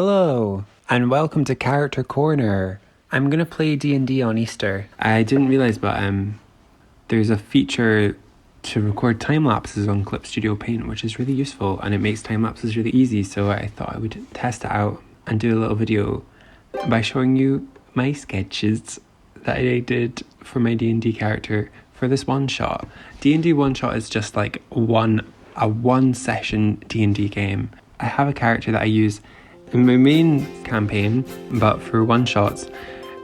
Hello, and welcome to Character Corner. I'm gonna play D&D on Easter. I didn't realize, but there's a feature to record time lapses on Clip Studio Paint, which is really useful, and it makes time lapses really easy. So I thought I would test it out and do a little video by showing you my sketches that I did for my D&D character for this one shot. D&D one shot is just like a one session D&D game. I have a character that I use in my main campaign, but for one shots,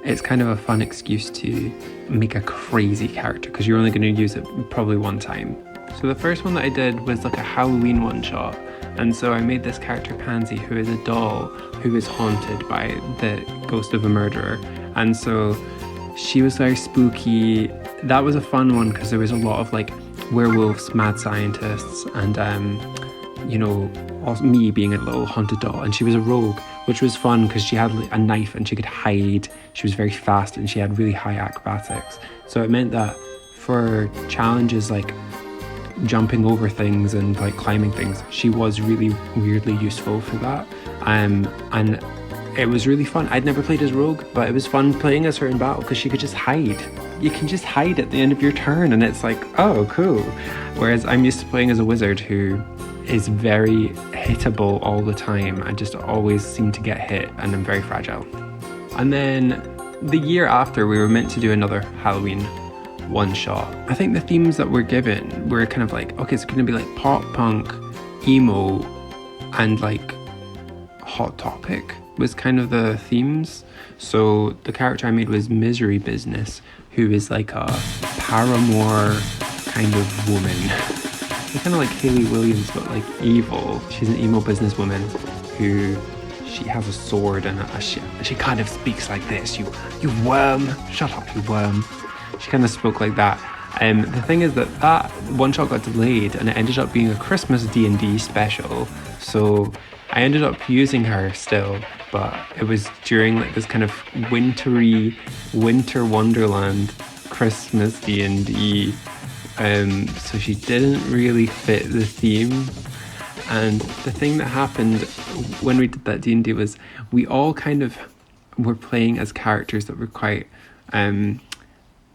it's kind of a fun excuse to make a crazy character because you're only going to use it probably one time. So the first one that I did was like a Halloween one shot, and so I made this character Pansy, who is a doll who is haunted by the ghost of a murderer, and so she was very spooky. That was a fun one because there was a lot of like werewolves, mad scientists, and also me being a little haunted doll, and she was a rogue, which was fun because she had like a knife and she could hide. She was very fast and she had really high acrobatics, so it meant that for challenges like jumping over things and like climbing things, she was really weirdly useful for that. And it was really fun. I'd never played as rogue, but it was fun playing as her in battle because she could just hide. You can just hide at the end of your turn and it's like, oh cool. Whereas I'm used to playing as a wizard who is very hittable all the time. I just always seem to get hit and I'm very fragile. And then the year after, we were meant to do another Halloween one shot. I think the themes that we're given were kind of like, okay, it's going to be like pop punk, emo, and like hot topic was kind of the themes. So the character I made was Misery Business, who is like a paramour kind of woman. Kind of like Hayley Williams, but like evil. She's an emo businesswoman who she has a sword and she kind of speaks like this. You worm, shut up, you worm. She kind of spoke like that. The thing is that one shot got delayed and it ended up being a Christmas D&D special. So I ended up using her still, but it was during like this kind of winter wonderland Christmas D&D. So she didn't really fit the theme. And the thing that happened when we did that D&D was we all kind of were playing as characters that were quite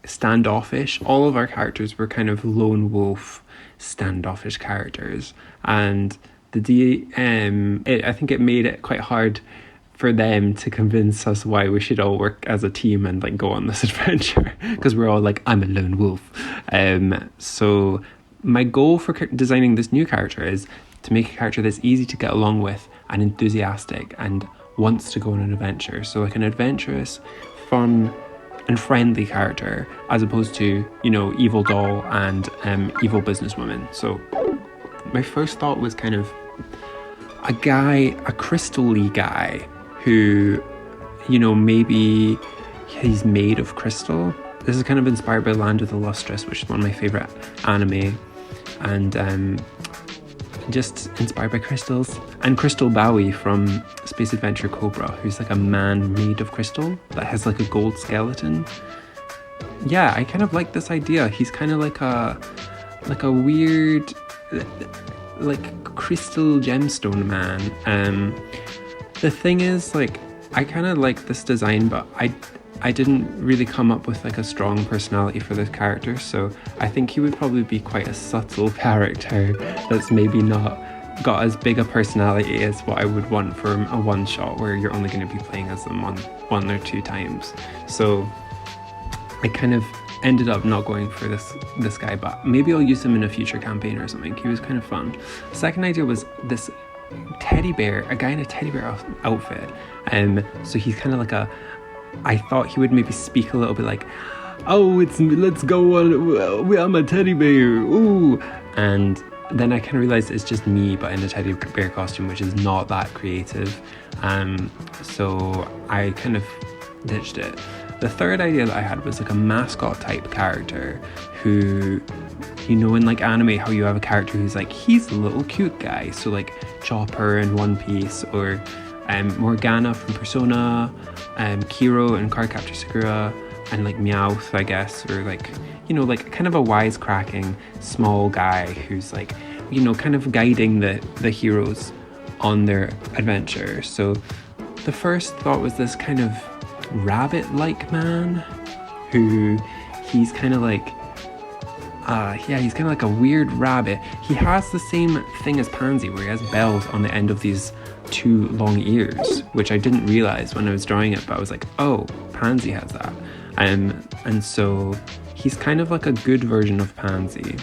standoffish. All of our characters were kind of lone wolf, standoffish characters. And the DM, I think it made it quite hard for them to convince us why we should all work as a team and like go on this adventure, because we're all like, I'm a lone wolf. So my goal for designing this new character is to make a character that's easy to get along with and enthusiastic and wants to go on an adventure. So like an adventurous, fun and friendly character, as opposed to, evil doll and evil businesswoman. So my first thought was kind of a crystal-y guy who, maybe he's made of crystal. This is kind of inspired by Land of the Lustrous, which is one of my favourite anime, and just inspired by crystals. And Crystal Bowie from Space Adventure Cobra, who's like a man made of crystal that has like a gold skeleton. Yeah, I kind of like this idea. He's kind of like a weird, like crystal gemstone man. The thing is, like, I kind of like this design, but I didn't really come up with like a strong personality for this character, so I think he would probably be quite a subtle character that's maybe not got as big a personality as what I would want for a one shot where you're only going to be playing as them one or two times. So I kind of ended up not going for this guy, but maybe I'll use him in a future campaign or something. He was kind of fun. The second idea was this teddy bear, a guy in a teddy bear outfit. So he's kind of like I thought he would maybe speak a little bit like, oh, let's go on, I'm a teddy bear, ooh. And then I kind of realized it's just me, but in a teddy bear costume, which is not that creative. So I kind of ditched it. The third idea that I had was like a mascot type character who, in like anime, how you have a character who's like, he's a little cute guy. So like Chopper in One Piece, or Morgana from Persona, Kiro in Cardcaptor Sakura, and like Meowth, I guess, or like, like kind of a wisecracking small guy who's like, kind of guiding the heroes on their adventure. So the first thought was this kind of rabbit-like man who he's kind of like he's kind of like a weird rabbit. He has the same thing as Pansy, where he has bells on the end of these 2 long ears, which I didn't realize when I was drawing it, but I was like, oh, Pansy has that. And so he's kind of like a good version of Pansy,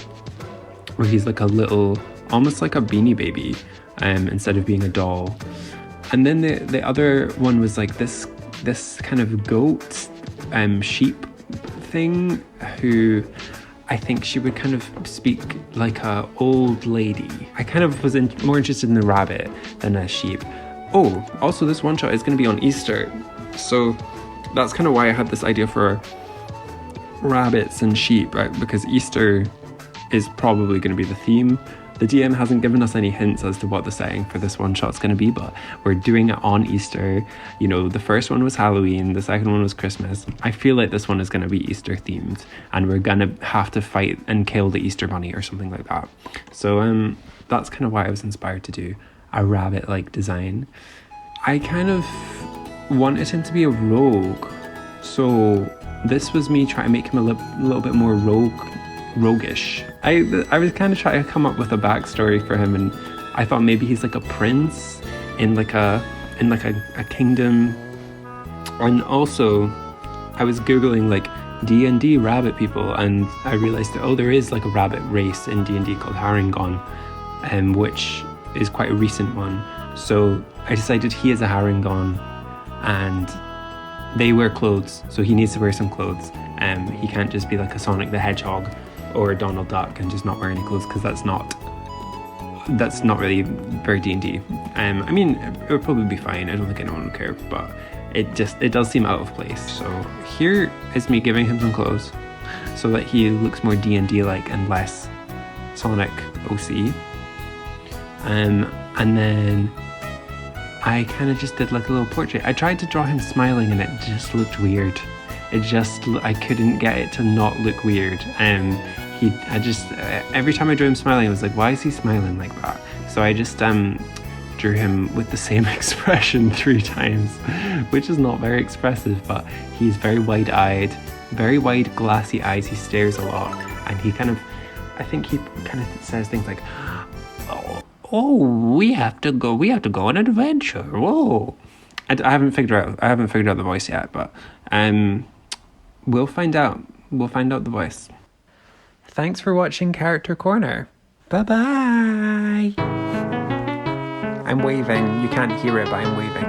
where he's like a little, almost like a Beanie Baby, instead of being a doll. And then the other one was like this kind of goat, sheep thing, who I think she would kind of speak like a old lady. I kind of was more interested in the rabbit than a sheep. Oh, also this one shot is going to be on Easter, so that's kind of why I had this idea for rabbits and sheep, right? Because Easter is probably going to be the theme. The DM hasn't given us any hints as to what the setting for this one shot's going to be, but we're doing it on Easter. You know, the first one was Halloween, the second one was Christmas. I feel like this one is going to be Easter themed, and we're going to have to fight and kill the Easter bunny or something like that. So that's kind of why I was inspired to do a rabbit-like design. I kind of wanted him to be a rogue, so this was me trying to make him a little bit more roguish. I was kind of trying to come up with a backstory for him, and I thought maybe he's like a prince in like a kingdom. And also I was googling like D&D rabbit people, and I realized that there is like a rabbit race in D&D called Harengon, which is quite a recent one. So I decided he is a Harengon, and they wear clothes, so he needs to wear some clothes. He can't just be like a Sonic the Hedgehog or a Donald Duck and just not wear any clothes, because that's not really very D&D. I mean, it would probably be fine. I don't think anyone would care, but it does seem out of place. So here is me giving him some clothes so that he looks more D&D like and less Sonic OC. And then I kind of just did like a little portrait. I tried to draw him smiling and it just looked weird. I couldn't get it to not look weird. Every time I drew him smiling, I was like, why is he smiling like that? So I just drew him with the same expression 3 times, which is not very expressive, but he's very wide-eyed, very wide glassy eyes. He stares a lot, and I think he kind of says things like, oh, we have to go on an adventure. Whoa. I haven't figured out the voice yet, but we'll find out the voice. Thanks for watching Character Corner. Bye-bye. I'm waving. You can't hear it, but I'm waving.